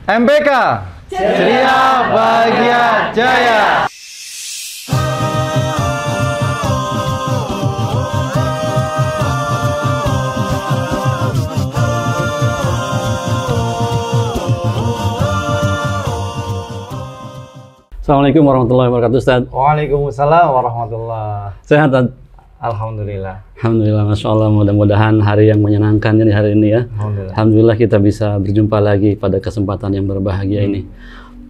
MBK, ceria, bahagia, jaya. Assalamualaikum warahmatullahi wabarakatuh, Ustaz. Waalaikumsalam warahmatullahi. Sehat, Ustaz? Alhamdulillah. Alhamdulillah, Masya Allah. Mudah-mudahan hari yang menyenangkan di hari ini ya. Alhamdulillah kita bisa berjumpa lagi pada kesempatan yang berbahagia ini.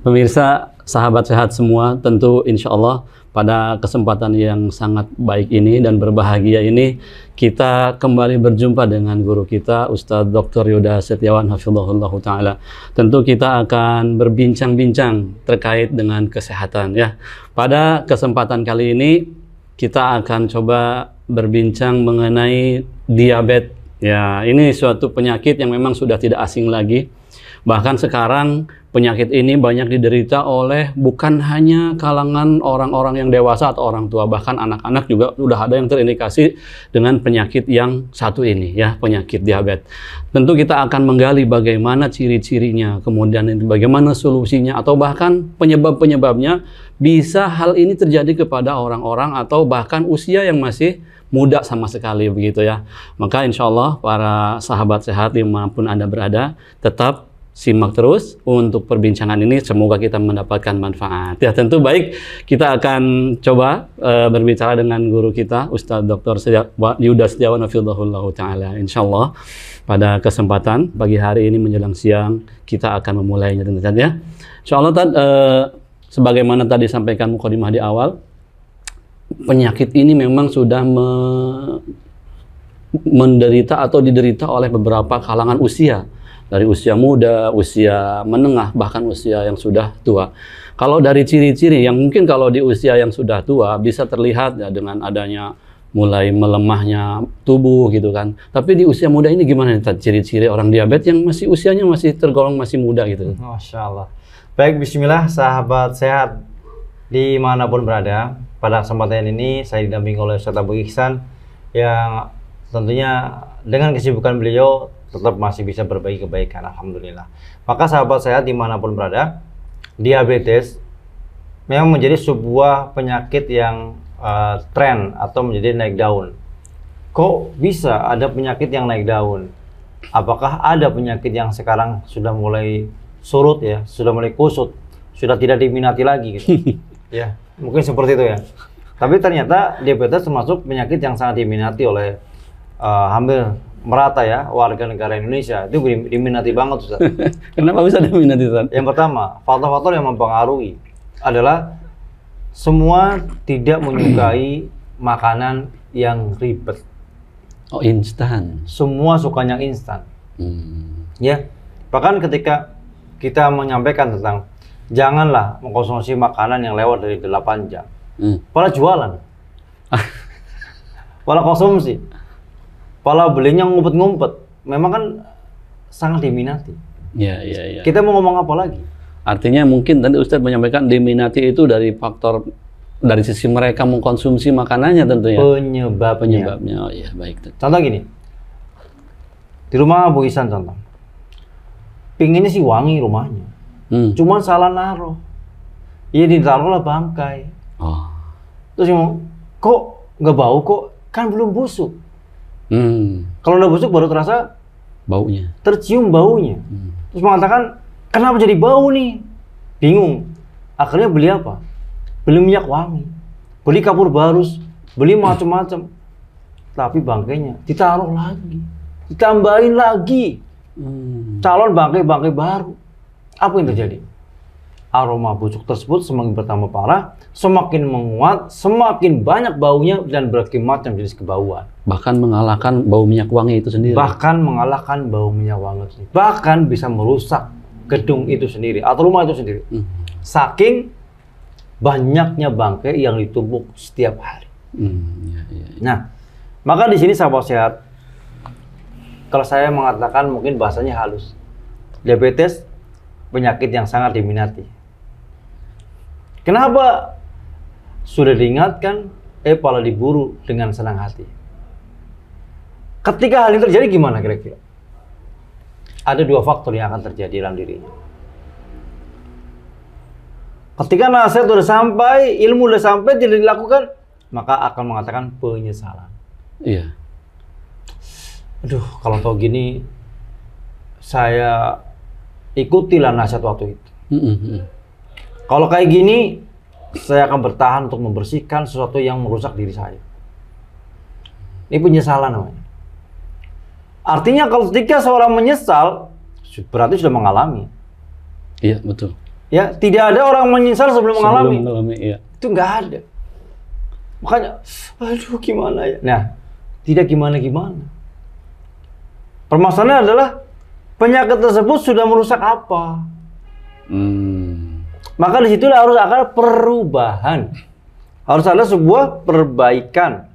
Pemirsa, sahabat sehat semua, tentu insya Allah pada kesempatan yang sangat baik ini dan berbahagia ini, kita kembali berjumpa dengan guru kita, Ustadz Dr. Yuda Setiawan Hafizahullah Ta'ala. Tentu kita akan berbincang-bincang terkait dengan kesehatan ya. Pada kesempatan kali ini, kita akan coba berbincang mengenai diabetes. Ya, ini suatu penyakit yang memang sudah tidak asing lagi. Bahkan sekarang penyakit ini banyak diderita oleh bukan hanya kalangan orang-orang yang dewasa atau orang tua, bahkan anak-anak juga sudah ada yang terindikasi dengan penyakit yang satu ini ya, penyakit diabetes. Tentu kita akan menggali bagaimana ciri-cirinya, kemudian bagaimana solusinya, atau bahkan penyebab-penyebabnya bisa hal ini terjadi kepada orang-orang atau bahkan usia yang masih muda sama sekali begitu ya. Maka insya Allah para sahabat sehat dimanapun Anda berada, tetap simak terus untuk perbincangan ini, semoga kita mendapatkan manfaat. Ya tentu baik, kita akan coba berbicara dengan guru kita, Ustadz Dr. Yuda Setiawan Hafizahullah Ta'ala. Insya Allah pada kesempatan pagi hari ini menjelang siang, kita akan memulainya tentu ya. Insya Allah sebagaimana tadi sampaikan mukadimah di awal, penyakit ini memang sudah menderita atau diderita oleh beberapa kalangan usia. Dari usia muda, usia menengah, bahkan usia yang sudah tua. Kalau dari ciri-ciri yang mungkin kalau di usia yang sudah tua bisa terlihat ya dengan adanya mulai melemahnya tubuh gitu kan. Tapi di usia muda ini gimana nih ciri-ciri orang diabetes yang masih usianya masih tergolong masih muda gitu? Masya Allah. Baik, bismillah sahabat sehat dimanapun berada. Pada kesempatan ini saya didampingi oleh Ustadz Abu Ihsan yang tentunya dengan kesibukan beliau tetap masih bisa berbagi kebaikan, alhamdulillah. Maka sahabat sehat dimanapun berada, diabetes memang menjadi sebuah penyakit yang tren atau menjadi naik daun. Kok bisa ada penyakit yang naik daun? Apakah ada penyakit yang sekarang sudah mulai surut ya, sudah mulai kusut, sudah tidak diminati lagi gitu? Ya, mungkin seperti itu ya. Tapi ternyata diabetes termasuk penyakit yang sangat diminati oleh hampir merata ya warga negara Indonesia. Itu diminati banget, Ustaz. Kenapa bisa diminati, Ustaz? Yang pertama, faktor-faktor yang mempengaruhi adalah semua tidak menyukai makanan yang ribet. Oh, instan. Semua sukanya instan. Ya, bahkan ketika kita menyampaikan tentang janganlah mengkonsumsi makanan yang lewat dari 8 jam. Malah jualan. Malah konsumsi. Malah belinya ngumpet-ngumpet. Memang kan sangat diminati. Ya. Kita mau ngomong apa lagi? Artinya mungkin tadi Ustadz menyampaikan diminati itu dari faktor dari sisi mereka mengkonsumsi makanannya tentunya. Penyebabnya. Oh iya, baik. Contoh gini. Di rumah Abu Ihsan contoh. Pinginnya sih wangi rumahnya. Cuman salah naruh. Iya ditaruhlah bangkai. Oh. Terus kok nggak bau kok? Kan belum busuk. Kalau udah busuk baru terasa baunya, tercium baunya. Terus mengatakan kenapa jadi bau nih? Bingung. Akhirnya beli apa? Beli minyak wangi, beli kapur barus, beli macam-macam. Tapi bangkainya ditaruh lagi, ditambahin lagi. Calon bangkai baru. Apa yang terjadi? Aroma busuk tersebut semakin bertambah parah, semakin menguat, semakin banyak baunya dan berbagai macam jenis kebauan. Bahkan mengalahkan bau minyak wangi itu sendiri. Bahkan mengalahkan bau minyak wangi itu sendiri. Bahkan bisa merusak gedung itu sendiri atau rumah itu sendiri. Saking banyaknya bangkai yang ditumpuk setiap hari. Nah, maka di sini sahabat sehat, kalau saya mengatakan mungkin bahasanya halus, diabetes penyakit yang sangat diminati. Kenapa sudah diingatkan, malah diburu dengan senang hati? Ketika hal ini terjadi gimana kira-kira? Ada dua faktor yang akan terjadi dalam dirinya. Ketika nasihat udah sampai, ilmu udah sampai, tidak dilakukan, maka akan mengatakan penyesalan. Iya. Aduh, kalau tahu gini, saya ikutilah nasihat waktu itu. Kalau kayak gini, saya akan bertahan untuk membersihkan sesuatu yang merusak diri saya. Ini penyesalan namanya. Artinya kalau ketika seorang menyesal, berarti sudah mengalami. Iya, betul. Ya, tidak ada orang menyesal sebelum mengalami. Iya. Itu nggak ada. Makanya, aduh gimana ya. Nah, tidak gimana-gimana. Permasalahannya adalah penyakit tersebut sudah merusak apa? Maka disitulah harus ada perubahan. Harus ada sebuah perbaikan.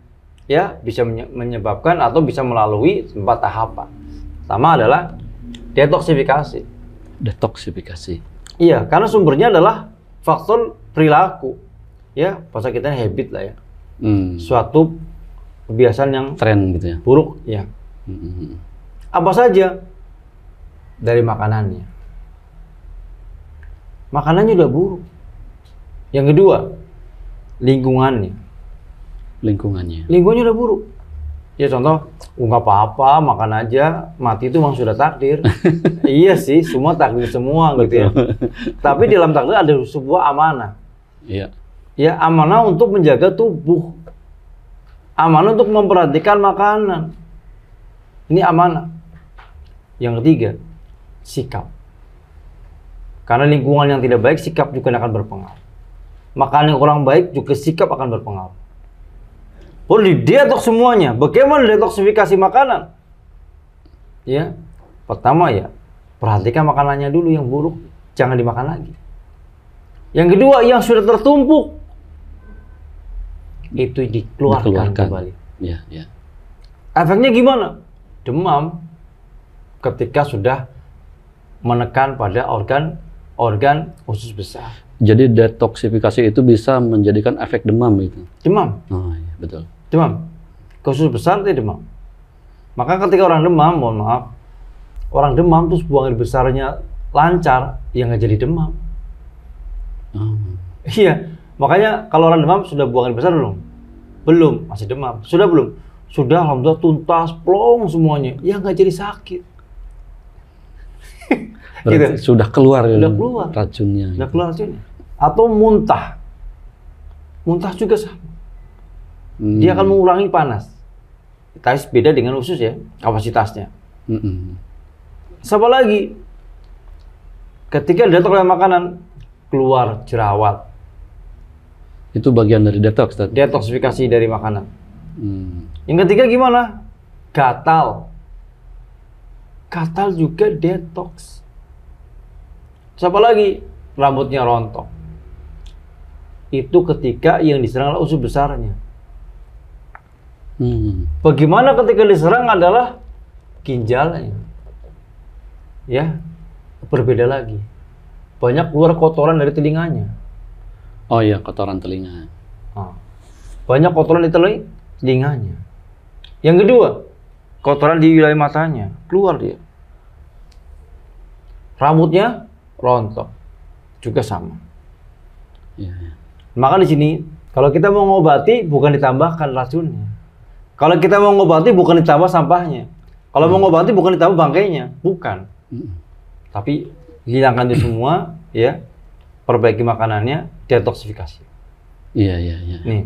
Ya, bisa menyebabkan atau bisa melalui 4 tahapan. Pertama adalah detoksifikasi. Detoksifikasi. Iya, karena sumbernya adalah faktor perilaku. Ya, bahasa kita habit lah ya. Suatu kebiasaan yang tren gitu ya. Buruk, ya. Apa saja? Dari makanannya. Makanannya udah buruk. Yang kedua, lingkungannya. Lingkungannya udah buruk. Ya contoh, nggak apa-apa, makan aja, mati itu memang sudah takdir. Iya sih, semua takdir semua gitu ya. Tapi di dalam takdir ada sebuah amanah. Iya. Ya, amanah untuk menjaga tubuh. Amanah untuk memperhatikan makanan. Ini amanah. Yang ketiga, sikap. Karena lingkungan yang tidak baik, sikap juga akan berpengaruh. Makanan yang kurang baik juga sikap akan berpengaruh. Perlu didetoks semuanya. Bagaimana detoksifikasi makanan? Ya, pertama ya, perhatikan makanannya dulu yang buruk, jangan dimakan lagi. Yang kedua, yang sudah tertumpuk, itu dikeluarkan kembali. Ya, ya. Efeknya gimana? Demam ketika sudah menekan pada organ usus besar. Jadi detoksifikasi itu bisa menjadikan efek demam itu. Demam. Oh iya, betul. Demam. Usus besar itu demam. Maka ketika orang demam, mohon maaf, orang demam terus buang air besarnya lancar, ya nggak jadi demam. Iya. Makanya kalau orang demam sudah buang air besar belum? Belum, masih demam. Sudah belum? Sudah, alhamdulillah tuntas, plong semuanya. Ya nggak jadi sakit. Gitu. Sudah keluar racunnya. Sudah keluar racunnya. Atau muntah. Muntah juga sama. Dia akan mengurangi panas. Tapi beda dengan usus ya, kapasitasnya. Siapa lagi? Ketika detoks oleh makanan, keluar jerawat. Itu bagian dari detoks. Detoksifikasi dari makanan. Yang ketiga gimana? Gatal. Gatal juga detoks. Siapa lagi? Rambutnya rontok. Itu ketika yang diserang adalah usus besarnya. Bagaimana ketika diserang adalah ginjalnya? Ya, berbeda lagi. Banyak keluar kotoran dari telinganya. Oh iya, kotoran telinga. Banyak kotoran di telinganya. Yang kedua, kotoran di wilayah matanya, keluar dia. Rambutnya rontok, juga sama. Ya. Maka di sini, kalau kita mau ngobati, bukan ditambahkan racunnya. Kalau kita mau ngobati, bukan ditambah sampahnya. Kalau mau ngobati, bukan ditambah bangkainya, bukan. Tapi hilangkan itu semua, ya. Perbaiki makanannya, detoksifikasi. Iya. Nih,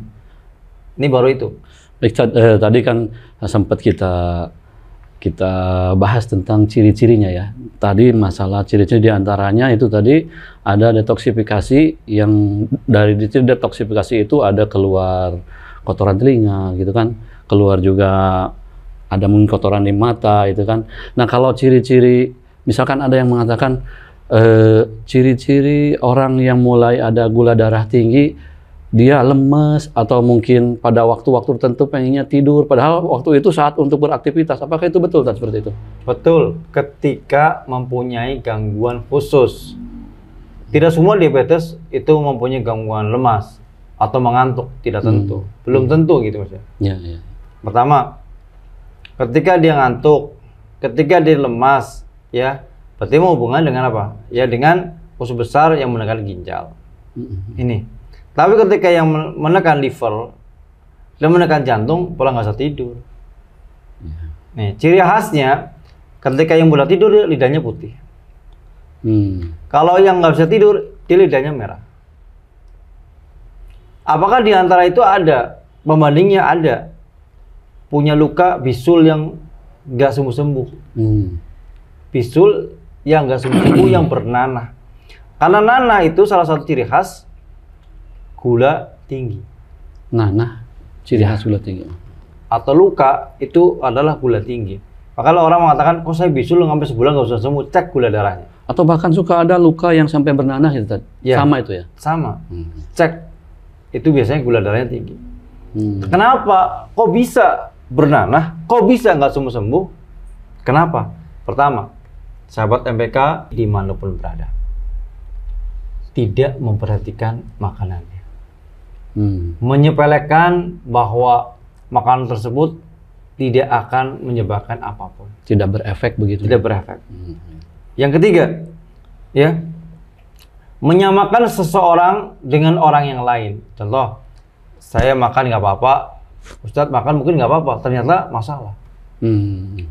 ini baru itu. Baik, tadi kan sempat kita bahas tentang ciri-cirinya ya. Tadi masalah ciri-ciri diantaranya itu tadi ada detoksifikasi, yang dari detoksifikasi itu ada keluar kotoran telinga gitu kan, keluar juga ada mungkin kotoran di mata itu kan. Nah kalau ciri-ciri, misalkan ada yang mengatakan ciri-ciri orang yang mulai ada gula darah tinggi, dia lemes atau mungkin pada waktu-waktu tertentu pengennya tidur, padahal waktu itu saat untuk beraktivitas. Apakah itu betul Tad, seperti itu? Betul, ketika mempunyai gangguan khusus. Tidak semua diabetes itu mempunyai gangguan lemas atau mengantuk, tidak tentu. Belum tentu gitu Mas. Ya. Pertama, ketika dia ngantuk, ketika dia lemas, ya, berarti mau hubungan dengan apa? Ya dengan usus besar yang menekan ginjal. Ini. Tapi ketika yang menekan liver dan menekan jantung, pola nggak bisa tidur. Nih, ciri khasnya ketika yang mudah tidur lidahnya putih. Kalau yang nggak bisa tidur, dia lidahnya merah. Apakah di antara itu ada pembandingnya? Ada. Punya luka bisul yang nggak sembuh-sembuh. Bisul yang nggak sembuh-sembuh yang bernanah. Karena nanah itu salah satu ciri khas gula tinggi. Nanah, ciri khas gula tinggi. Atau luka itu adalah gula tinggi. Maka kalau orang mengatakan, kok saya bisul sampai sebulan nggak usah sembuh, cek gula darahnya. Atau bahkan suka ada luka yang sampai bernanah gitu, ya, sama itu ya? Sama. Cek, itu biasanya gula darahnya tinggi. Kenapa? Kok bisa bernanah? Kok bisa nggak sembuh-sembuh? Kenapa? Pertama, sahabat MPK dimanapun berada, tidak memperhatikan makanannya. Menyepelekan bahwa makanan tersebut tidak akan menyebabkan apapun. Tidak berefek begitu? Tidak berefek. Yang ketiga, ya, menyamakan seseorang dengan orang yang lain. Contoh, saya makan nggak apa-apa, Ustadz makan mungkin nggak apa-apa, ternyata masalah.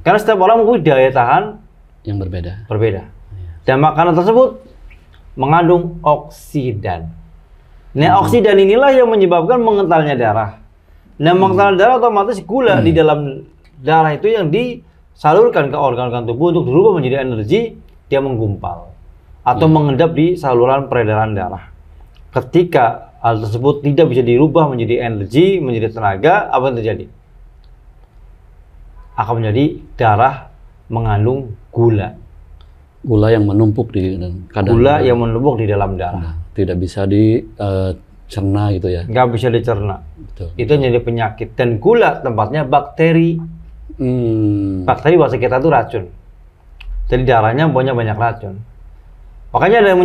Karena setiap orang mungkin daya tahan yang berbeda. Dan makanan tersebut mengandung oksidan. Nah, oksidan inilah yang menyebabkan mengentalnya darah. Nah, mengentalnya darah otomatis gula di dalam darah itu yang disalurkan ke organ-organ tubuh untuk berubah menjadi energi, dia menggumpal atau mengendap di saluran peredaran darah. Ketika hal tersebut tidak bisa dirubah menjadi energi, menjadi tenaga, apa yang terjadi? Akan menjadi darah mengandung gula. Gula yang menumpuk di kadang. Gula yang menumpuk di dalam darah. Tidak bisa dicerna gitu ya? Nggak bisa dicerna. Betul. Itu menjadi penyakit. Dan gula tempatnya bakteri. Bakteri bahasa kita itu racun. Jadi darahnya banyak racun. Makanya ada yang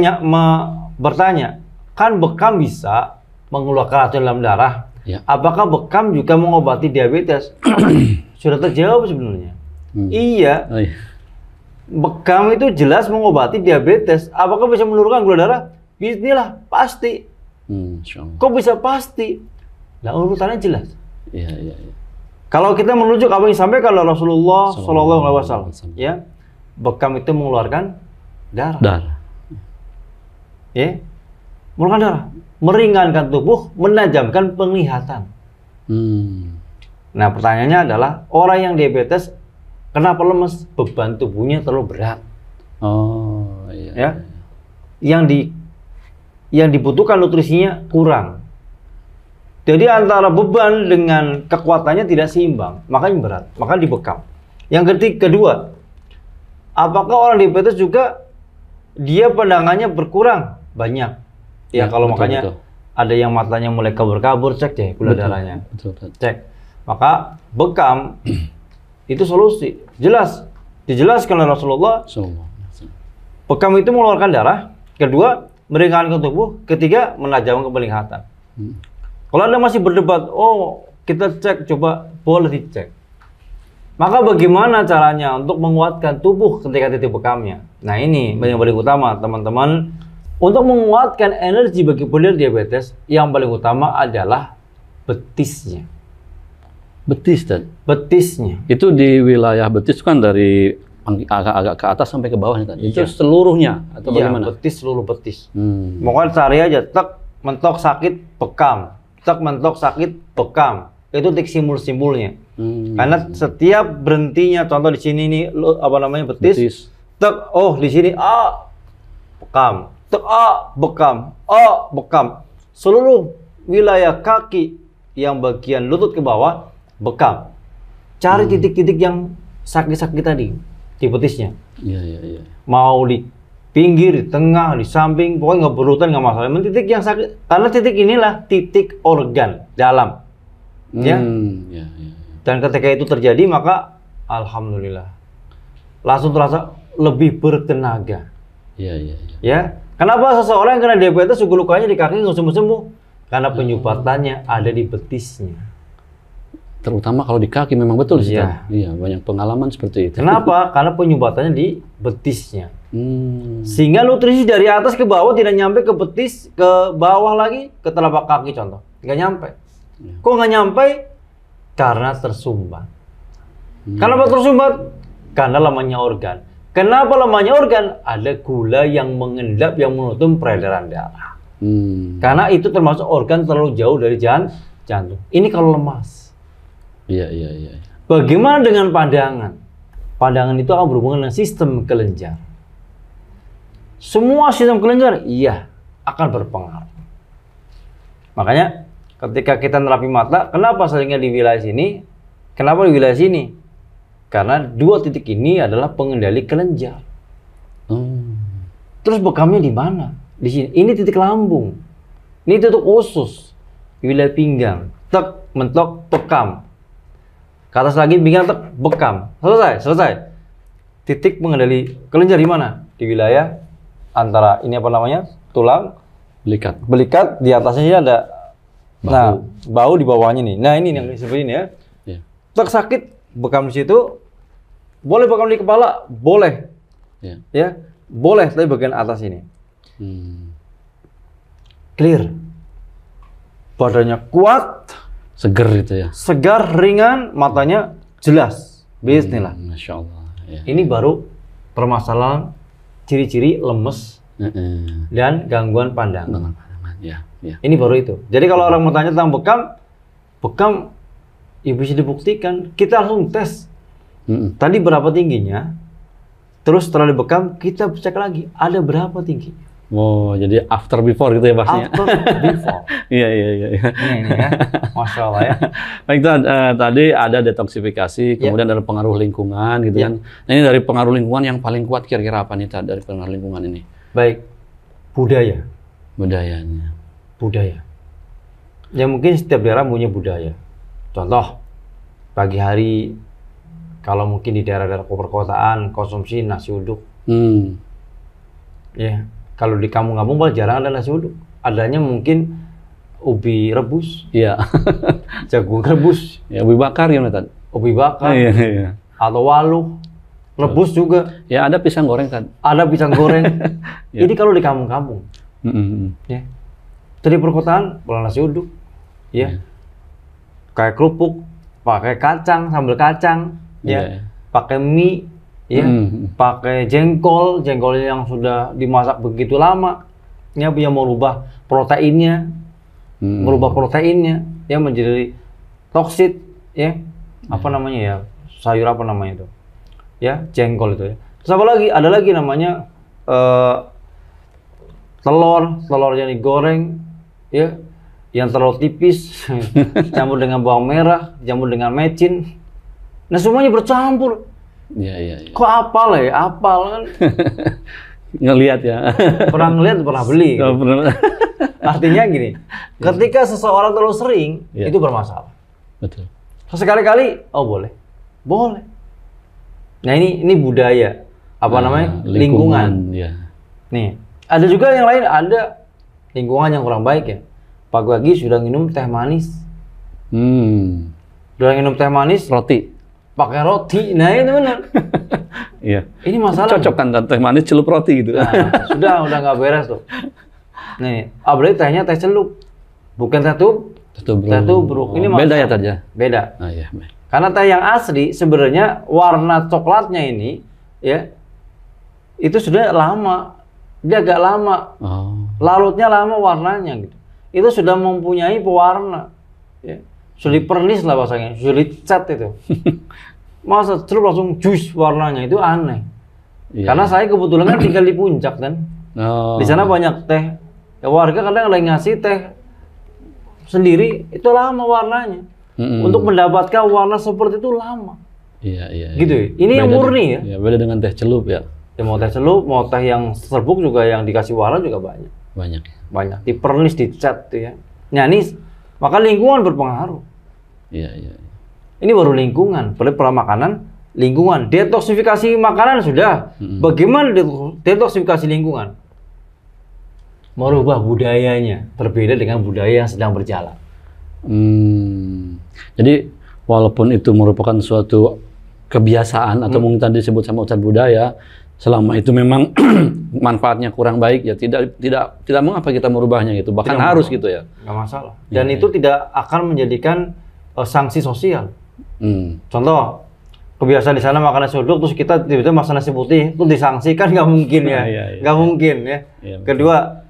bertanya, kan bekam bisa mengeluarkan racun dalam darah. Ya. Apakah bekam juga mengobati diabetes? Sudah terjawab sebenarnya. Iya. Oh, iya. Bekam itu jelas mengobati diabetes. Apakah bisa menurunkan gula darah? Bismillah, pasti. Kok bisa pasti? Nah, urutannya jelas. Iya. Kalau kita merujuk apa yang disampaikan oleh Rasulullah SAW, ya, bekam itu mengeluarkan darah. Ya, mengeluarkan darah, meringankan tubuh, menajamkan penglihatan. Nah, pertanyaannya adalah orang yang diabetes kenapa lemes? Beban tubuhnya terlalu berat. Oh, iya. Ya, yang dibutuhkan nutrisinya kurang. Jadi antara beban dengan kekuatannya tidak seimbang, makanya berat, makanya dibekam. Yang kedua, apakah orang diabetes juga dia pandangannya berkurang banyak? Ya, kalau makanya ada yang matanya mulai kabur-kabur, cek deh gula darahnya. Cek. Maka bekam itu solusi. Jelas, dijelaskan oleh Rasulullah. Bekam itu mengeluarkan darah. Kedua, meringankan tubuh. Ketiga, menajamkan penglihatan. Kalau Anda masih berdebat, oh kita cek, coba boleh dicek. Maka bagaimana caranya untuk menguatkan tubuh ketika titik bekamnya? Nah, ini yang paling utama, teman-teman. Untuk menguatkan energi bagi penderita diabetes, yang paling utama adalah betisnya. Betisnya. Itu di wilayah betis kan dari agak ke atas sampai ke bawah nih tadi. Itu seluruhnya atau bagaimana? Betis, seluruh betis. Pokoknya cari aja, tek mentok sakit bekam. Tek mentok sakit bekam. Itu titik simbol-simbolnya. Karena setiap berhentinya, contoh di sini nih betis. Tek, oh di sini bekam. Tek bekam. Bekam. Seluruh wilayah kaki yang bagian lutut ke bawah bekam. Cari titik-titik yang sakit-sakit tadi di betisnya. Iya. Mau di pinggir, di tengah, di samping, pokoknya nggak berurutan, nggak masalah. Yang titik yang sakit, karena titik inilah titik organ dalam, ya. Dan ketika itu terjadi, maka alhamdulillah langsung terasa lebih bertenaga. Iya. Ya, kenapa seseorang yang kena diabetes juga lukanya di kaki nggak sembuh-sembuh? Karena penyubatannya ada di betisnya. Terutama kalau di kaki memang betul sih. Iya. Iya, banyak pengalaman seperti itu. Kenapa? Karena penyumbatannya di betisnya. Sehingga nutrisi dari atas ke bawah tidak nyampe ke betis, ke bawah lagi ke telapak kaki contoh. Nggak nyampe. Kok nggak nyampe? Karena tersumbat. Kenapa tersumbat? Karena lemahnya organ. Kenapa lemahnya organ? Ada gula yang mengendap yang menutup peredaran darah. Karena itu termasuk organ terlalu jauh dari jantung. Ini kalau lemas. Iya. Bagaimana dengan pandangan? Pandangan itu akan berhubungan dengan sistem kelenjar. Semua sistem kelenjar, iya, akan berpengaruh. Makanya ketika kita nerapi mata, kenapa seringnya di wilayah sini? Kenapa di wilayah sini? Karena dua titik ini adalah pengendali kelenjar. Terus bekamnya di mana? Di sini. Ini titik lambung. Ini titik usus. Di wilayah pinggang. Tek, mentok, bekam. Ke atas lagi pinggang, tek, bekam. Selesai. Titik pengendali kelenjar di mana? Di wilayah antara ini apa namanya? Tulang. Belikat. Di atasnya ada bahu. Nah, bahu di bawahnya nih. Nah, ini yang seperti ini ya. Tek sakit, bekam di situ. Boleh bekam di kepala? Boleh. Ya, boleh, tapi bagian atas ini. Clear. Badannya kuat, seger itu ya. Segar, ringan, matanya jelas. Bismillah. Masya Allah. Ya. Ini baru permasalahan ciri-ciri lemes dan gangguan pandangan. Ya. Ini baru itu. Jadi kalau orang mau tanya tentang bekam ya bisa dibuktikan. Kita langsung tes. Tadi berapa tingginya? Terus setelah dibekam kita cek lagi ada berapa tingginya. Oh, jadi after before gitu ya pastinya. After before. Iya. Ini ya, Masya Allah ya. Baik, tadi ada detoksifikasi, kemudian ada pengaruh lingkungan gitu kan. Nah, ini dari pengaruh lingkungan yang paling kuat kira-kira apa nih dari pengaruh lingkungan ini? Baik, budaya. Budaya. Ya mungkin setiap daerah punya budaya. Contoh, pagi hari kalau mungkin di daerah-daerah perkotaan konsumsi nasi uduk. Ya. Kalau di kampung-kampung malah jarang ada nasi uduk. Adanya mungkin ubi rebus. Iya. Jagung rebus. Ya, ubi bakar ya, Ustaz. Ubi bakar. Iya. Atau waluh. Rebus juga. Ya, ada pisang goreng kan. Ada pisang goreng. Ini kalau di kampung-kampung. Ya. Dari perkotaan malah nasi uduk. Ya. Kayak kerupuk, pakai kacang, sambal kacang, ya. Pakai mie. Ya, pakai jengkol yang sudah dimasak begitu lama, ya merubah proteinnya, ya menjadi toksit, ya, apa namanya ya, sayur apa namanya itu, ya, jengkol itu ya. Terus apa lagi? Ada lagi namanya telur yang digoreng, ya, yang terlalu tipis, campur dengan bawang merah, campur dengan mecin, nah semuanya bercampur. Iya. Kok apal ya? Apal kan? Ngelihat ya. Pernah ngelihat, pernah beli. Gitu. Artinya gini, ketika seseorang terlalu sering, itu bermasalah. Betul. Sekali-kali, oh boleh. Nah ini budaya. Apa namanya? Lingkungan. Ya. Nih, ada juga yang lain, ada lingkungan yang kurang baik ya. Pagi-pagi sudah minum teh manis. Sudah minum teh manis. Roti. Pakai roti, nah itu benar. Iya. Ini masalah. Cocok kan teh manis celup roti gitu. Nah, udah nggak beres tuh. Nih, berarti tehnya teh celup, bukan teh tubruk. Ini beda ya tadi ya? Beda. Iya. Karena teh yang asli sebenarnya warna coklatnya ini, ya, itu sudah lama, dia agak lama, larutnya lama warnanya gitu. Itu sudah mempunyai pewarna, ya. Sudah dipernis lah bahasanya, sudah dicat itu. Masa celup langsung jus warnanya, itu aneh. Karena saya kebetulan kan tinggal di puncak kan. Di sana banyak teh. Ya warga kadang lagi ngasih teh sendiri, itu lama warnanya. Untuk mendapatkan warna seperti itu lama. Iya. Gitu ya. Ini yang murni ya. Beda dengan teh celup ya. Ya mau teh celup, mau teh yang serbuk juga yang dikasih warna juga banyak. Banyak. Dipernis, dicat tuh ya. Nah ini, maka lingkungan berpengaruh. Iya. Ini baru lingkungan, pola makanan, lingkungan. Detoksifikasi makanan sudah. Bagaimana detoksifikasi lingkungan? Merubah budayanya, berbeda dengan budaya yang sedang berjalan. Jadi walaupun itu merupakan suatu kebiasaan atau mungkin tadi disebut sama Ustadz budaya, selama itu memang manfaatnya kurang baik ya tidak mengapa kita merubahnya gitu, bahkan tidak harus gitu ya. Nggak masalah. Dan itu tidak akan menjadikan sanksi sosial. Contoh, kebiasaan di sana makan nasi uduk, terus kita tiba-tiba makan nasi putih, itu disangsikan nggak mungkin ya, nggak mungkin ya. Kedua,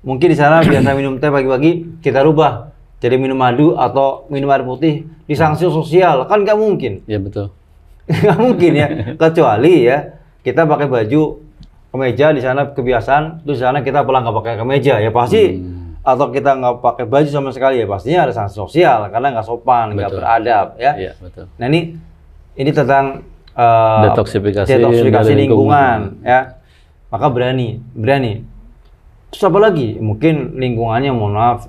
mungkin di sana biasa minum teh pagi-pagi, kita rubah jadi minum madu atau minum air putih, disangsi sosial, kan nggak mungkin. Iya betul. Nggak mungkin ya, kecuali ya kita pakai baju kemeja di sana kebiasaan, terus di sana kita pulang nggak pakai kemeja, ya pasti. Atau kita nggak pakai baju sama sekali, ya pastinya ada sanksi sosial karena nggak sopan, nggak beradab ya. Iya, betul. Nah ini tentang detoksifikasi lingkungan ya. Maka berani. Terus apa lagi? Mungkin lingkungannya, mohon maaf,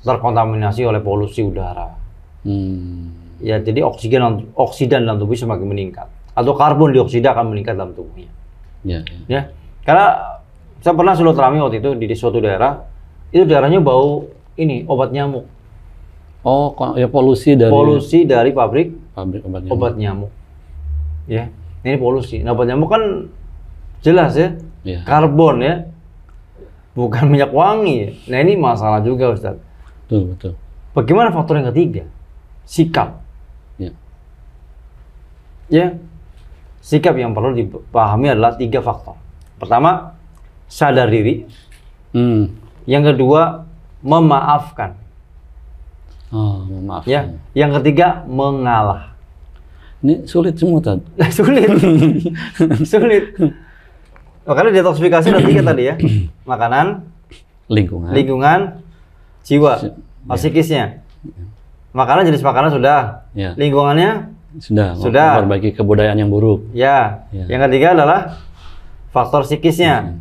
terkontaminasi oleh polusi udara. Ya, jadi oksidan dalam tubuh semakin meningkat, atau karbon dioksida akan meningkat dalam tubuhnya. Ya. Karena saya pernah silaturahmi waktu itu di suatu daerah, itu daerahnya bau ini obat nyamuk. Oh, ya polusi dari pabrik obat nyamuk. Ya, ini polusi. Nah, obat nyamuk kan jelas ya, karbon ya, bukan minyak wangi. Nah, ini masalah juga, Ustaz. Betul. Bagaimana faktor yang ketiga? Sikap. Ya, sikap yang perlu dipahami adalah 3 faktor. Pertama, sadar diri. Yang kedua, memaafkan. Memaafkan. Ya, yang ketiga, mengalah. Ini sulit semua, Tad. Sulit. Makanya detoksifikasi ada 3 tadi ya. Makanan, lingkungan, jiwa, psikisnya. Makanan, jenis makanan sudah. Lingkungannya sudah. Memperbaiki kebudayaan yang buruk. Ya. Yang ketiga adalah faktor psikisnya.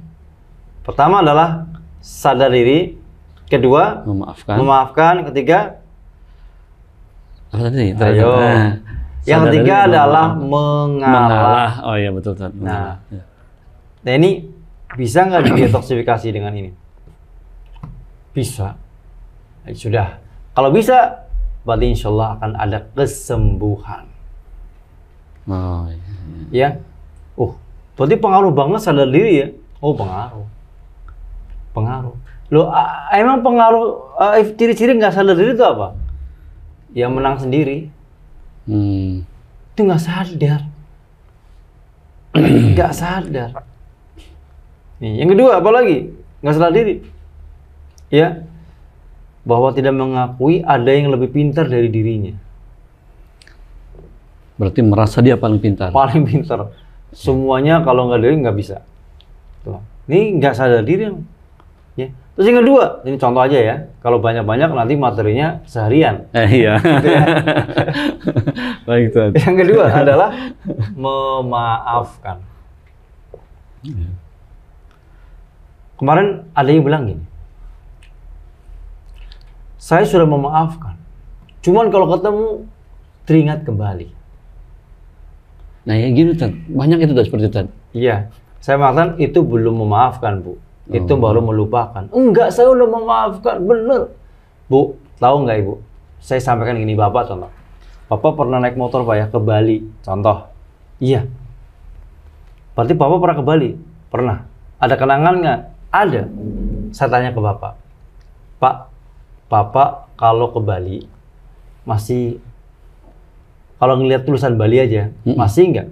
Pertama adalah sadar diri, kedua memaafkan, ketiga apa tadi? Yang ketiga adalah mengalah. Oh iya betul. Nah, ini bisa nggak didetoksifikasi dengan ini? Bisa. Sudah. Kalau bisa, berarti insya Allah akan ada kesembuhan. Ya. Berarti pengaruh banget sadar diri ya? Pengaruh. Loh, emang pengaruh ciri-ciri nggak sadar diri itu apa? Ya menang sendiri. Itu nggak sadar. Nggak sadar. Nih, yang kedua apa lagi? Nggak sadar diri. Ya, bahwa tidak mengakui ada yang lebih pintar dari dirinya. Berarti merasa dia paling pintar. Paling pintar. Semuanya kalau nggak diri nggak bisa. Tuh. Ini nggak sadar diri. Ya. Terus yang kedua, ini contoh aja ya. Kalau banyak-banyak nanti materinya seharian. Iya. Gitu ya. Baik, Tuhan. Yang kedua adalah memaafkan. Kemarin ada yang bilang gini, saya sudah memaafkan, cuman kalau ketemu teringat kembali. Nah ya gitu, Tad. Banyak itu seperti itu, Tad. Iya, saya mengatakan itu belum memaafkan, Bu. Itu baru melupakan. Enggak, saya udah memaafkan, bener. Bu, tahu nggak Ibu? Saya sampaikan gini, Bapak contoh. Bapak pernah naik motor Pak ya, ke Bali, contoh. Iya. Berarti Bapak pernah ke Bali? Pernah. Ada kenangan nggak? Ada. Saya tanya ke Bapak. Pak, Bapak kalau ke Bali, masih, kalau ngelihat tulisan Bali aja, masih nggak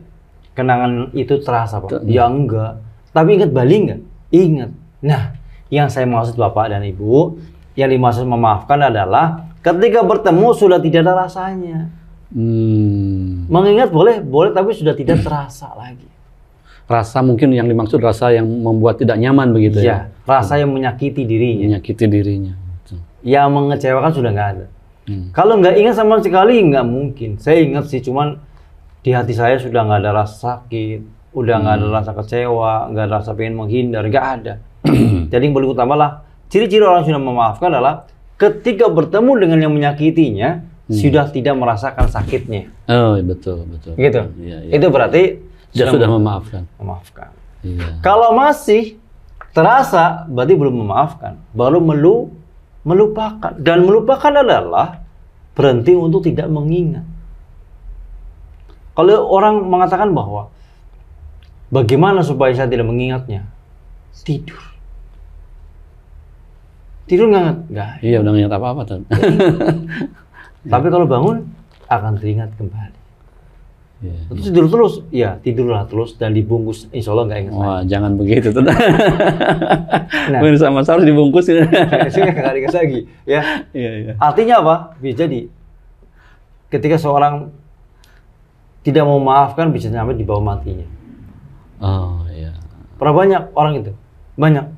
kenangan itu terasa Pak? Ya enggak. Tapi ingat Bali nggak? Ingat. Nah, yang saya maksud Bapak dan Ibu, yang dimaksud memaafkan adalah ketika bertemu sudah tidak ada rasanya. Mengingat boleh, tapi sudah tidak terasa lagi. Rasa mungkin yang dimaksud rasa yang membuat tidak nyaman begitu ya? Rasa yang menyakiti dirinya. Yang mengecewakan sudah nggak ada. Kalau nggak ingat sama sekali nggak mungkin. Saya ingat sih, cuman di hati saya sudah nggak ada rasa sakit, udah nggak ada rasa kecewa, nggak ada rasa pengen menghindar, nggak ada. Jadi yang paling utama lah, ciri-ciri orang sudah memaafkan adalah ketika bertemu dengan yang menyakitinya, sudah tidak merasakan sakitnya. Oh betul. Gitu. Ya. Itu berarti dia sudah memaafkan. Iya. Kalau masih terasa, berarti belum memaafkan, baru melupakan. Dan melupakan adalah berhenti untuk tidak mengingat. Kalau orang mengatakan bahwa bagaimana supaya saya tidak mengingatnya? Tidur. Tidur nggak? Iya, udah ingat apa-apa tuh. Tapi kalau bangun akan teringat kembali. Yeah. Terus tidur terus, ya tidurlah terus dan dibungkus, insya Allah nggak ingat. Wah, jangan begitu tuh. Nah, sama harus dibungkus ya. nggak ingat lagi, ya. Iya. Artinya apa? Bisa jadi ketika seorang tidak mau memaafkan bisa sampai di bawah matinya. Oh iya. Berapa banyak orang itu? Banyak.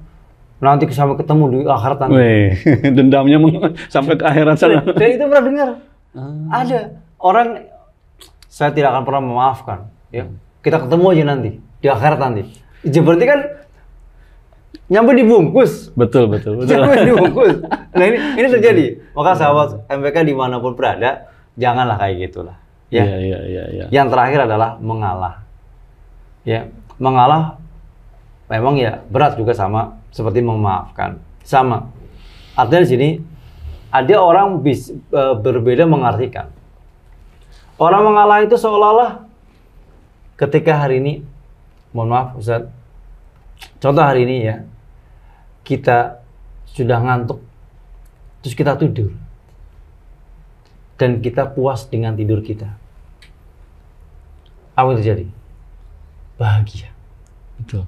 Nanti sampai ketemu di akhirat nanti. Wih, dendamnya sampai ke akhirat sana. Dan itu pernah dengar. Ada orang, saya tidak akan pernah memaafkan. Ya, kita ketemu aja nanti di akhirat nanti. Ya, berarti kan nyampe dibungkus. Betul. Nyampe dibungkus. Nah ini terjadi. Maka sahabat MPK dimanapun berada, janganlah kayak gitulah. Ya. Iya. Yang terakhir adalah mengalah. Ya, mengalah memang ya berat juga sama seperti memaafkan. Sama. Artinya di sini ada orang berbeda mengartikan. Orang mengalah itu seolah-olah ketika hari ini, mohon maaf Ustaz, contoh hari ini ya, kita sudah ngantuk, terus kita tidur, dan kita puas dengan tidur kita. Apa yang terjadi? Bahagia. Betul.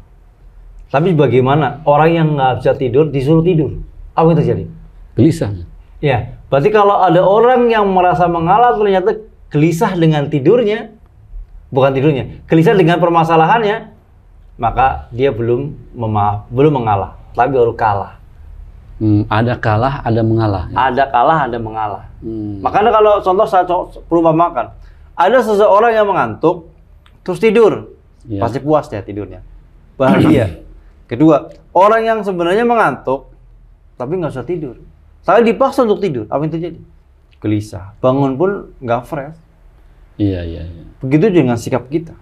Tapi bagaimana orang yang nggak bisa tidur disuruh tidur? Apa yang terjadi? Gelisah. Ya, berarti kalau ada orang yang merasa mengalah ternyata gelisah dengan tidurnya, bukan tidurnya, gelisah dengan permasalahannya, maka dia belum mengalah, tapi baru kalah. Ada kalah, ada mengalah. Ya? Ada kalah, ada mengalah. Makanya kalau contoh saya perumpamakan, ada seseorang yang mengantuk, terus tidur, pasti puas ya tidurnya, bahagia. Kedua, orang yang sebenarnya mengantuk, tapi nggak usah tidur, saya dipaksa untuk tidur, apa yang terjadi? Gelisah, bangun pun nggak fresh. Iya. Begitu dengan sikap kita.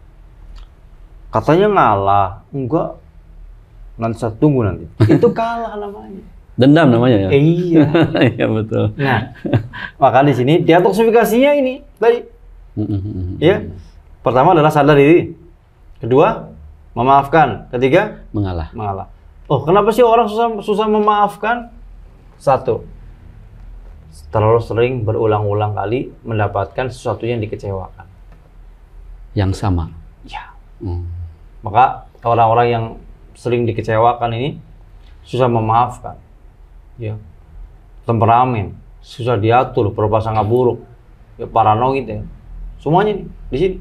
Katanya ngalah, enggak. Nanti saya tunggu nanti. Itu kalah namanya. Dendam namanya ya. Iya. Iya betul. Nah, maka di sini detoksifikasinya ini tadi. Ya, pertama adalah sadar diri. Kedua, memaafkan. Ketiga, mengalah. Oh, kenapa sih orang susah memaafkan? Satu, terlalu sering berulang-ulang kali mendapatkan sesuatu yang dikecewakan. Yang sama. Ya. Maka orang-orang yang sering dikecewakan ini susah memaafkan. Ya. Temperamen, susah diatur, berprasangka buruk, ya, paranoid ya. Semuanya nih di sini.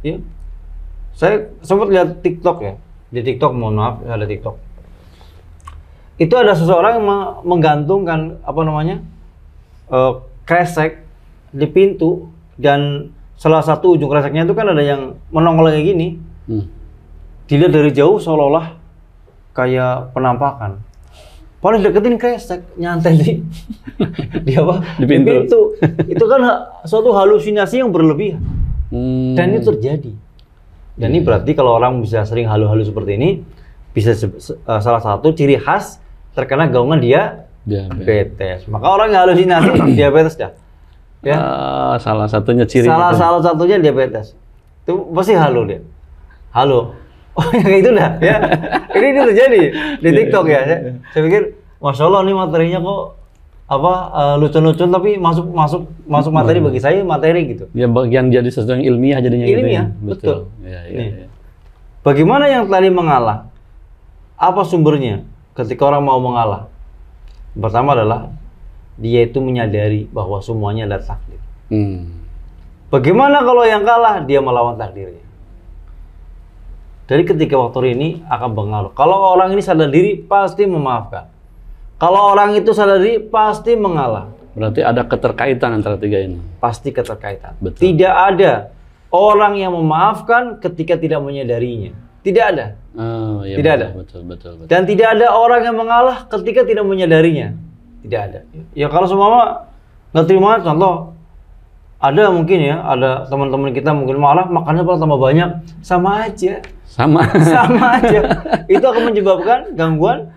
Ya. Saya sempat lihat TikTok ya. Di TikTok, mohon maaf, ada TikTok. Itu ada seseorang yang menggantungkan kresek di pintu, dan salah satu ujung kreseknya itu kan ada yang menongol kayak gini. Dilihat dari jauh seolah-olah kayak penampakan. Paling deketin kresek, nyantai di apa? Di pintu. Itu kan suatu halusinasi yang berlebihan. Dan itu terjadi. Dan ini berarti kalau orang bisa sering halu-halu seperti ini, bisa salah satu ciri khas terkena gangguan diabetes. Maka orang yang halusinasi diabetes dah. Ya. Salah satunya ciri. Salah satunya diabetes. Itu pasti halu dia. Halu. Oh yang itu dah. Ya. Ini terjadi di TikTok ya. Saya pikir, masya Allah nih materinya kok lucu-lucu tapi masuk materi bagi saya materi gitu. Ya bagian jadi sesuatu yang ilmiah jadinya. Ilmiah, gitu ya. betul. Ya. Bagaimana yang tadi mengalah? Apa sumbernya? Ketika orang mau mengalah, pertama adalah dia itu menyadari bahwa semuanya adalah takdir. Bagaimana kalau yang kalah dia melawan takdirnya? Dari ketika waktu ini akan pengaruh. Kalau orang ini sadar diri pasti memaafkan. Kalau orang itu sadar diri pasti mengalah. Berarti ada keterkaitan antara tiga ini. Pasti keterkaitan. Betul. Tidak ada orang yang memaafkan ketika tidak menyadarinya. Tidak ada. Oh, iya, tidak ada. Betul. Dan tidak ada orang yang mengalah ketika tidak menyadarinya. Tidak ada. Ya kalau semua nggak terima, contoh ada mungkin ya, ada teman-teman kita mungkin malah makannya tambah banyak, sama aja. Sama aja. Itu akan menyebabkan gangguan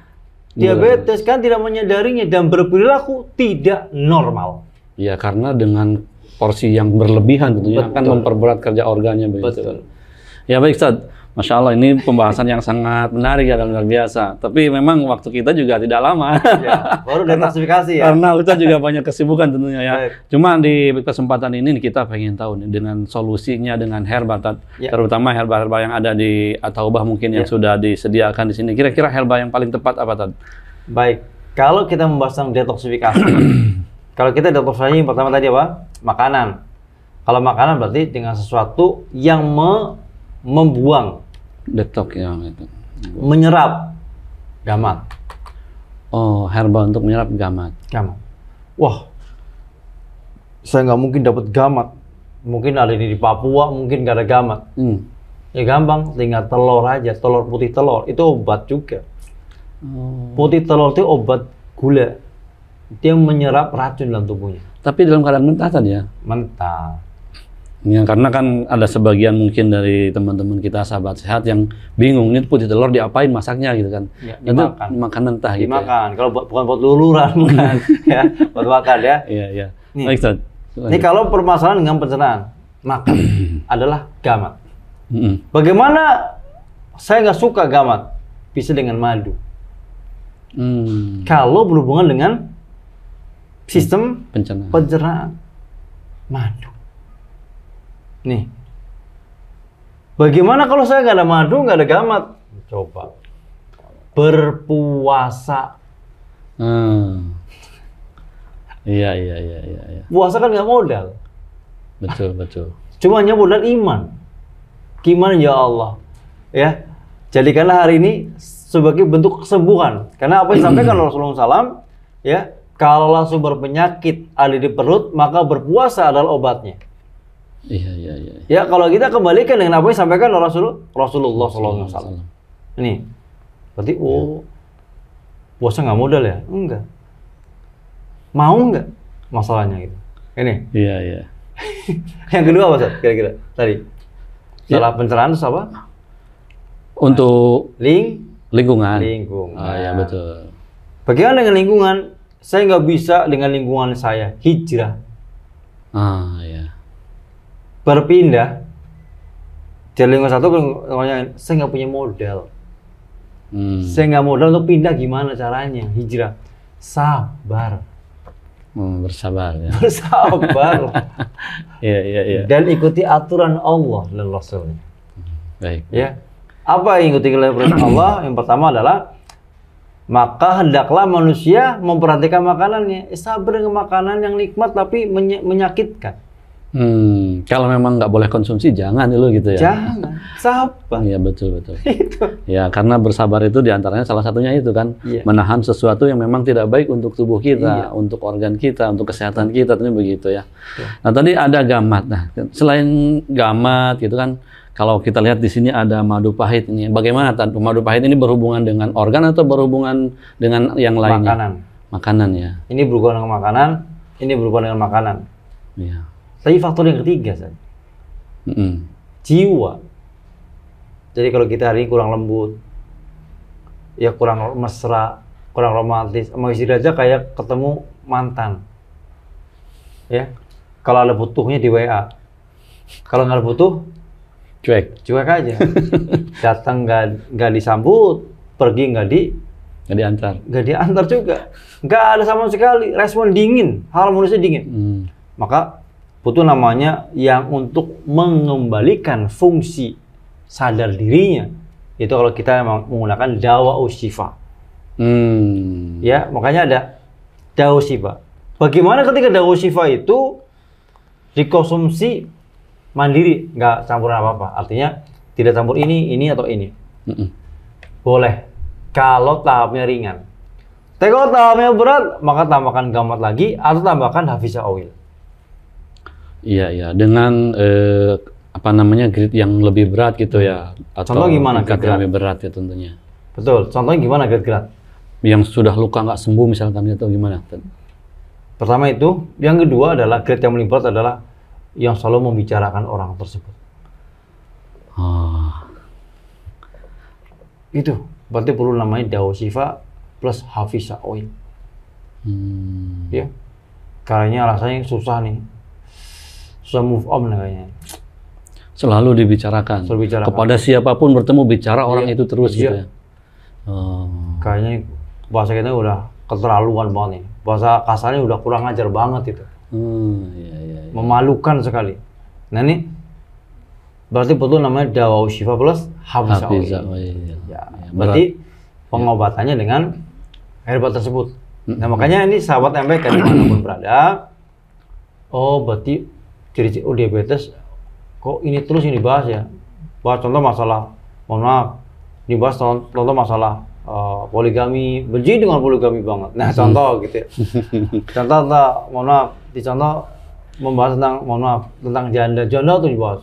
diabetes kan tidak menyadarinya dan berperilaku tidak normal. Ya, karena dengan porsi yang berlebihan tentunya akan memperberat kerja organnya begitu. Betul. Ya baik Ustaz, Masya Allah ini pembahasan yang sangat menarik ya dan luar biasa. Tapi memang waktu kita juga tidak lama. Ya, baru detoksifikasi ya. Karena Ustaz juga banyak kesibukan tentunya ya. Baik. Cuma di kesempatan ini kita pengen tahu nih dengan solusinya dengan herba, Ya. terutama herba-herba yang ada di At-Taubah mungkin yang sudah disediakan di sini. Kira-kira herba yang paling tepat apa Tad? Baik, kalau kita membahas tentang detoksifikasi, kalau kita detoksifikasi yang pertama tadi apa? Makanan. Kalau makanan berarti dengan sesuatu yang membuang, Detok ya itu. menyerap gamat. Oh, herba untuk menyerap gamat. Gamat. Wah, saya nggak mungkin dapat gamat. Mungkin ada di Papua, mungkin nggak ada gamat. Ya gampang, tinggal telur aja, telur putih telur itu obat juga. Putih telur itu obat gula. Dia menyerap racun dalam tubuhnya. Tapi dalam keadaan mentah tadi ya? Mentah. Ya, karena kan ada sebagian mungkin dari teman-teman kita sahabat sehat yang bingung ini putih telur diapain masaknya gitu kan? Ya, itu dimakan. makan mentah gitu. Dimakan. Kalau bukan buat luluran bukan, ya, buat makan ya. Iya, iya. Nih. Baik, Ustaz. Ini kalau permasalahan dengan pencernaan, makan adalah gamat. Mm-mm. Bagaimana saya nggak suka gamat? Bisa dengan madu. Kalau berhubungan dengan sistem pencernaan, madu. Nih, bagaimana kalau saya nggak ada madu, nggak ada gamat? Coba berpuasa. Iya. Puasa kan nggak modal. Betul. Cuma hanya modal iman. Gimana ya Allah? Ya, jadikanlah hari ini sebagai bentuk kesembuhan. Karena apa yang disampaikan Rasulullah SAW, ya, kalau langsung berpenyakit ada di perut, maka berpuasa adalah obatnya. Iya. Ya, kalau kita kembalikan dengan apa yang disampaikan Rasulullah SAW. Ini, berarti puasa nggak modal ya? Enggak. Mau nggak? Masalahnya gitu. Ini. Iya. Yang kedua apa, Ustaz? Kira-kira tadi. Setelah pencerahan terus apa? Untuk lingkungan. Oh, ya betul. Bagaimana dengan lingkungan? Saya nggak bisa dengan lingkungan saya. Hijrah. Ya. Berpindah. Dari lingkungan satu ke lingkungan lain. Saya nggak punya modal. Saya nggak modal untuk pindah. Gimana caranya? Hijrah. Sabar. Bersabar ya. Bersabar. Iya. Dan ikuti aturan Allah dan Rasulnya. Baik. Ya. Apa yang ikuti perintah Allah? Yang pertama adalah maka hendaklah manusia memperhatikan makanannya. Sabar dengan makanan yang nikmat tapi menyakitkan. Kalau memang nggak boleh konsumsi jangan dulu gitu ya. Jangan. Sabar. Iya betul. Itu. Ya karena bersabar itu diantaranya salah satunya itu kan menahan sesuatu yang memang tidak baik untuk tubuh kita, untuk organ kita, untuk kesehatan kita, tentunya begitu ya. Nah tadi ada gamat. Nah selain gamat gitu kan, kalau kita lihat di sini ada madu pahit ini. Bagaimana madu pahit ini berhubungan dengan organ atau berhubungan dengan yang lainnya? Makanan ya. Ini berhubungan dengan makanan. Ini berhubungan dengan makanan. Iya. Tapi faktor yang ketiga, jiwa. Jadi kalau kita hari ini kurang lembut, ya kurang mesra, kurang romantis, sama istri aja kayak ketemu mantan. Ya, kalau ada butuhnya di WA. Kalau nggak ada butuh, cuek aja. Datang nggak disambut, pergi nggak diantar juga. Nggak ada sama sekali, respon dingin, harmonisnya dingin. Maka butuh namanya yang untuk mengembalikan fungsi sadar dirinya. Itu kalau kita menggunakan dawa usyifa. Ya, makanya ada dawa usyifa. Bagaimana ketika dawa usyifa itu dikonsumsi mandiri, nggak campuran apa-apa. Artinya tidak campur ini atau ini. Boleh. Kalau tahapnya ringan. Tapi kalau tahapnya berat, maka tambahkan gamat lagi atau tambahkan hafizah oil. Iya. Dengan grade yang lebih berat gitu ya. Atau contoh gimana grade yang lebih berat ya tentunya. Betul. Contohnya gimana grade berat? Yang sudah luka nggak sembuh misalkan atau gimana? Pertama itu. Yang kedua adalah grade yang paling berat adalah yang selalu membicarakan orang tersebut. Itu. Berarti perlu namanya dawa syifa plus hafizah oil. Ya. Kayaknya alasannya susah nih. Susah move on kayaknya. Selalu dibicarakan. Kepada siapapun bertemu bicara orang itu terus gitu ya. Kayaknya bahasa kita udah keterlaluan banget nih. Bahasa kasarnya udah kurang ajar banget itu. Iya. Memalukan sekali. Nah ini berarti betul namanya Dawa Syifa plus Hafizah Oil. Ya, berarti pengobatannya dengan herba tersebut. Nah makanya ini sahabat MPK dimanapun berada, oh berarti ciri-ciri diabetes kok ini terus ini bahas ya. Bahas contoh masalah, mohon maaf, dibahas contoh masalah poligami, benci dengan poligami banget. Nah contoh gitu ya. Contoh, mohon maaf, dicontoh membahas tentang, mohon maaf, tentang janda tuh dibahas.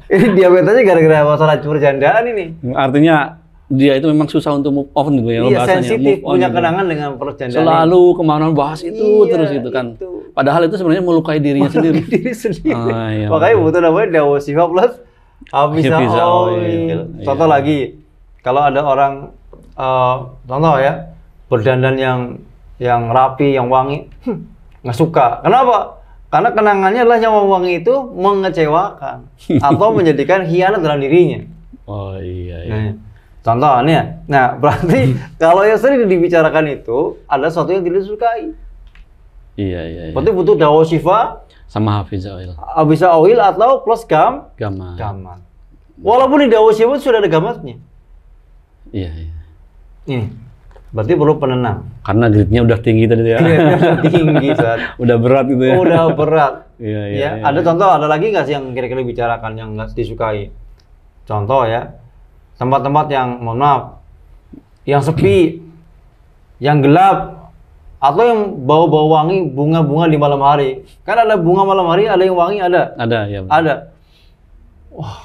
Ini diabetesnya gara-gara masalah perjandaan ini. Artinya dia itu memang susah untuk move on gitu ya, iya, sensitif, punya kenangan dengan perjandaan. Selalu kemana bahas itu terus itu kan. Padahal itu sebenarnya melukai dirinya sendiri. Iya, makanya butuh namanya Dawa Syifa plus Hafizah Oil. Contoh lagi, kalau ada orang contoh ya, berdandan yang rapi, yang wangi, nggak suka. Kenapa? Karena kenangannya adalah yang wangi itu mengecewakan atau menjadikan hianat dalam dirinya. Oh iya. Nah, contoh nih ya. Nah, berarti kalau yang sering dibicarakan itu ada sesuatu yang tidak disukai. Iya. Berarti butuh Dawa Syifa sama Hafizah Oil. Hafizah Oil atau plus gamat. Walaupun di Dawa Syifa sudah ada gamatnya. Iya. Ini berarti perlu penenang. Karena gridnya udah tinggi tadi ya. Tinggi saat. Udah berat gitu ya. Udah berat. Iya. Ada contoh, ada lagi nggak sih yang kira-kira dibicarakan yang nggak disukai? Contoh ya, tempat-tempat yang, mohon maaf, yang sepi, yang gelap, atau yang bau-bau wangi bunga-bunga di malam hari. Kan ada bunga malam hari, ada yang wangi, ada. Ya. Ada. Wah,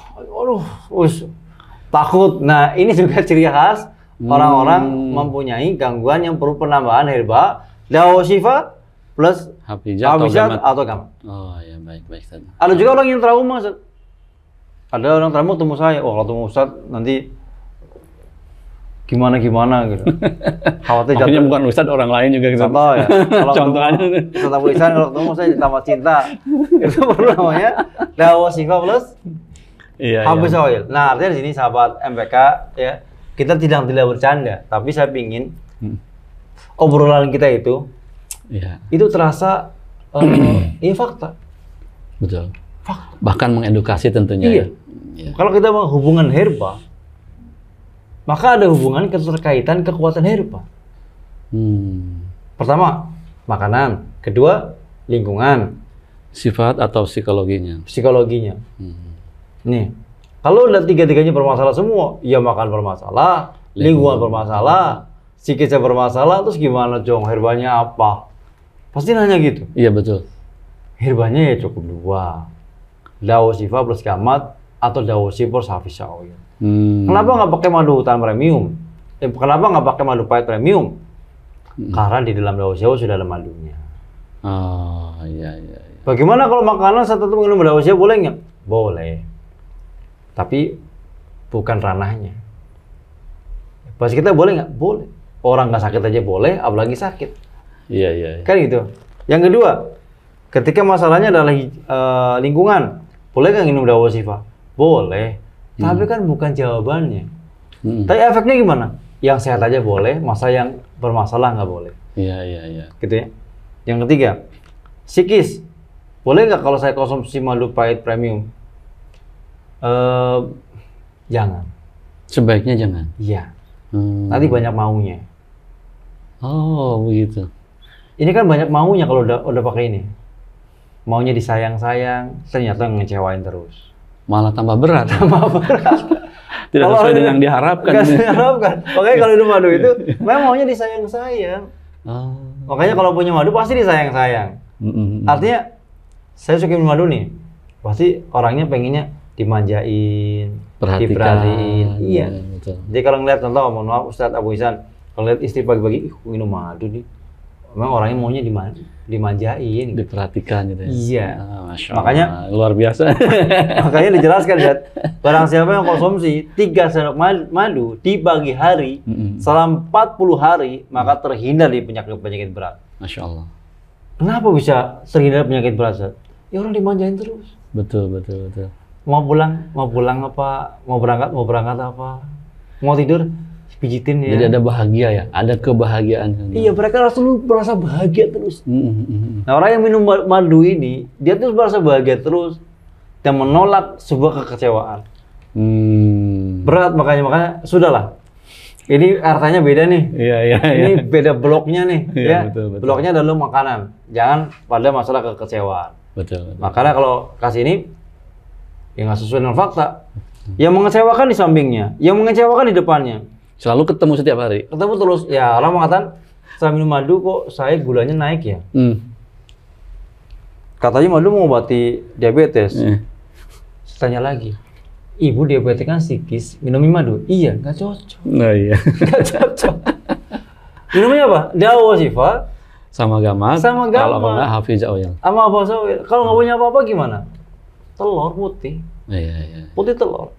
takut. Nah, ini juga ciri khas orang-orang mempunyai gangguan yang perlu penambahan herba Dawa Syifa plus Hafizah atau gamat. Oh ya, baik. Ada juga orang yang trauma, Ustaz. Ada orang trauma temu saya, kalau temu Ustaz nanti gimana gitu. Khawatir jatuh. Bukan Ustaz, orang lain juga gitu. Contoh ya. Kalau contohnya Ustaz Abu Ihsan kalau ketemu saya tambah cinta. Itu perlu namanya Dawa Syifa plus Hafizah Oil. Nah, artinya di sini sahabat MPK ya, kita tidak bercanda, tapi saya pingin obrolan kita itu itu terasa ini fakta. Betul. Fakta. Bahkan mengedukasi tentunya. Iya. Kalau kita mau hubungan herba, maka ada hubungan keterkaitan kekuatan herba. Pertama, makanan. Kedua, lingkungan. Sifat atau psikologinya. Nih, kalau udah tiga-tiganya bermasalah semua, ya makan bermasalah, lingkungan bermasalah, psikisnya bermasalah, terus gimana Jong, herbanya apa? Pasti nanya gitu. Iya betul. Herbanya ya cukup 2. Dawa Syifa plus gamat atau Dawa Syifa plus Hafizah Oil. Kenapa nggak pakai madu hutan premium? Kenapa nggak pakai madu pahit premium? Karena di dalam Dawa Syifa sudah ada madunya. Oh iya. Bagaimana kalau makanan satu itu minum Dawa Syifa boleh nggak? Boleh. Tapi bukan ranahnya. Pas kita boleh nggak? Boleh. Orang nggak sakit aja boleh, apalagi sakit. Iya. Kan gitu. Yang kedua, ketika masalahnya adalah lingkungan, boleh nggak minum Dawa Syifa? Boleh. Tapi kan bukan jawabannya. Tapi efeknya gimana? Yang sehat aja boleh, masa yang bermasalah nggak boleh. Iya. Gitu ya. Yang ketiga, psikis. Boleh nggak kalau saya konsumsi madu pahit premium? Jangan. Sebaiknya jangan. Iya. Nanti banyak maunya. Oh begitu. Ini kan banyak maunya kalau udah pakai ini. Maunya disayang-sayang, ternyata ngecewain terus. Malah tambah berat. Tidak Kalau sesuai dengan diharapkan. Makanya kalau minum madu itu, memang maunya disayang-sayang. Makanya kalau punya madu pasti disayang-sayang. Artinya, saya suka minum madu nih, pasti orangnya pengennya dimanjain, diperhatiin. Iya. Betul. Jadi kalau ngeliat contoh, mohon maaf Ustaz Abu Ihsan, kalau lihat istri pagi-pagi, minum madu nih, memang orangnya maunya dimanjain, diperhatikan gitu ya. Iya. Masya Allah. Makanya luar biasa. Makanya dijelaskan ya, barang siapa yang konsumsi 3 sendok madu di pagi hari selama 40 hari, maka terhindar dari penyakit-penyakit berat. Masya Allah. Kenapa bisa terhindar penyakit berat, Ustaz? Ya orang dimanjain terus. Betul, betul, betul. Mau pulang apa? Mau berangkat apa? Mau tidur, pijitin ya. Jadi ada bahagia ya, ada kebahagiaan. Iya, mereka selalu merasa bahagia terus. Nah, orang yang minum madu ini, dia tuh merasa bahagia terus dan menolak sebuah kekecewaan. Berat, makanya sudahlah. Ini artanya beda nih. Iya, iya. Ini beda bloknya nih. Iya, Ya. betul, betul. Bloknya adalah makanan. Jangan pada masalah kekecewaan. Betul, betul. Makanya kalau kasih ini, ya nggak sesuai dengan fakta. Yang mengecewakan di sampingnya, yang mengecewakan di depannya. Selalu ketemu setiap hari. Ketemu terus. Ya, orang mengatakan, setelah minum madu kok saya gulanya naik ya. Katanya madu mengobati diabetes. Tanya lagi, ibu diabetes kan psikis, minum madu? Iya, nggak cocok. Nah iya. Nggak cocok. Minumnya apa? Dawa Syifa. Sama gamat. Sama Kalau gamat. enggak Hafiz Oil. Sama apa sawit? Kalau nggak punya apa-apa gimana? Telur putih. Iya, iya. Putih telur.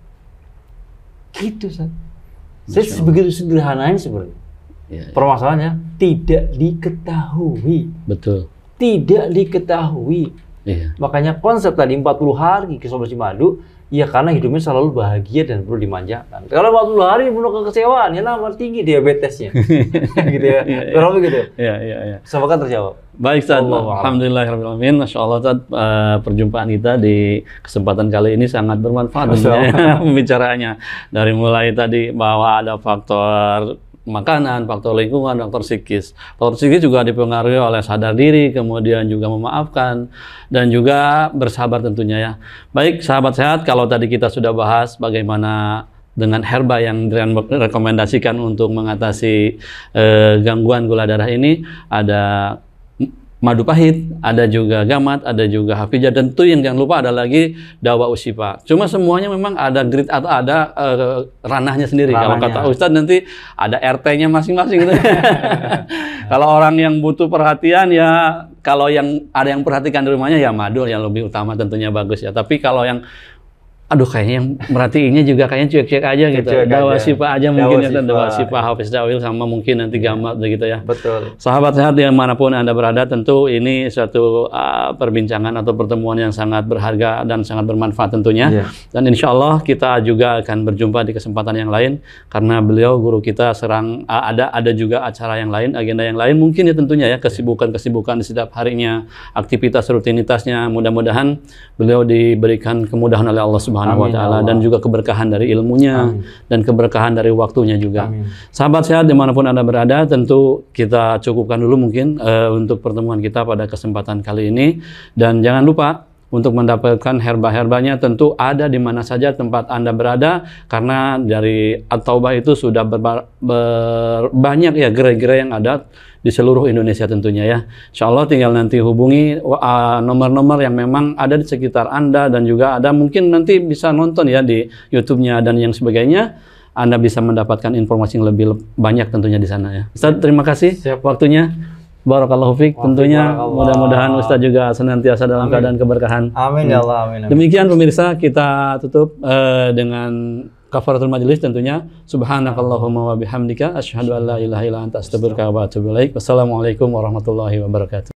Gitu, San. Saya begitu sederhananya sebenarnya. Iya, iya. Permasalahannya tidak diketahui. Betul. Tidak diketahui. Iya. Makanya konsep tadi 40 hari konsumsi madu, ya karena hidupnya selalu bahagia dan perlu dimanjakan. Kalau 40 hari penuh kekecewaan, ya nomor tinggi diabetesnya. Gitu ya. Berapa gitu? Iya, iya, iya. Semoga terjawab. Baik, Ustaz. Alhamdulillahirrahmanirrahim. Masya Allah, Ustaz. Perjumpaan kita di kesempatan kali ini sangat bermanfaat tentunya pembicaraannya. Dari mulai tadi bahwa ada faktor makanan, faktor lingkungan, faktor psikis. Faktor psikis juga dipengaruhi oleh sadar diri, kemudian juga memaafkan, dan juga bersabar tentunya ya. Baik, sahabat sehat, kalau tadi kita sudah bahas bagaimana dengan herba yang direkomendasikan untuk mengatasi gangguan gula darah ini, ada madu pahit, ada juga gamat, ada juga hafijah, dan tentu yang jangan lupa ada lagi dawa usyifa. Cuma semuanya memang ada grid atau ada ranahnya sendiri. Kalau kata Ustadz nanti ada RT-nya masing-masing gitu. Kalau orang yang butuh perhatian ya, kalau yang ada yang perhatikan di rumahnya ya madu yang lebih utama tentunya bagus ya. Tapi kalau yang aduh kayaknya yang merhatiinnya juga kayaknya cuek-cuek aja gitu. Dawa syifa aja mungkin ya, dawa syifa Hafiz Oil sama mungkin nanti gamat begitu ya. Betul. Sahabat sehat dimanapun Anda berada, tentu ini suatu perbincangan atau pertemuan yang sangat berharga dan sangat bermanfaat tentunya. Dan insya Allah kita juga akan berjumpa di kesempatan yang lain karena beliau guru kita ada juga acara yang lain, agenda yang lain mungkin ya tentunya ya, kesibukan di setiap harinya, aktivitas rutinitasnya. Mudah-mudahan beliau diberikan kemudahan oleh Allah Subhanahu wa Ta'ala dan juga keberkahan dari ilmunya dan keberkahan dari waktunya juga. Sahabat sehat dimanapun Anda berada, tentu kita cukupkan dulu mungkin untuk pertemuan kita pada kesempatan kali ini, dan jangan lupa untuk mendapatkan herba-herbanya tentu ada di mana saja tempat Anda berada, karena dari At-Taubah itu sudah banyak ya gerai-gerai yang ada di seluruh Indonesia tentunya ya. Insya Allah tinggal nanti hubungi nomor-nomor yang memang ada di sekitar Anda, dan juga ada mungkin nanti bisa nonton ya di YouTube-nya dan yang sebagainya. Anda bisa mendapatkan informasi yang lebih banyak tentunya di sana ya. Ustaz, terima kasih waktunya. Barakallahu fiik. Tentunya mudah-mudahan Ustaz juga senantiasa dalam keadaan keberkahan. Amin ya Allah. Amin. Demikian pemirsa, kita tutup dengan kafaratul majelis tentunya. Subhanakallahumma wa bihamdika asyhadu an la ilaha illa anta astaghfiruka wa atubu ilaik. Wassalamualaikum warahmatullahi wabarakatuh.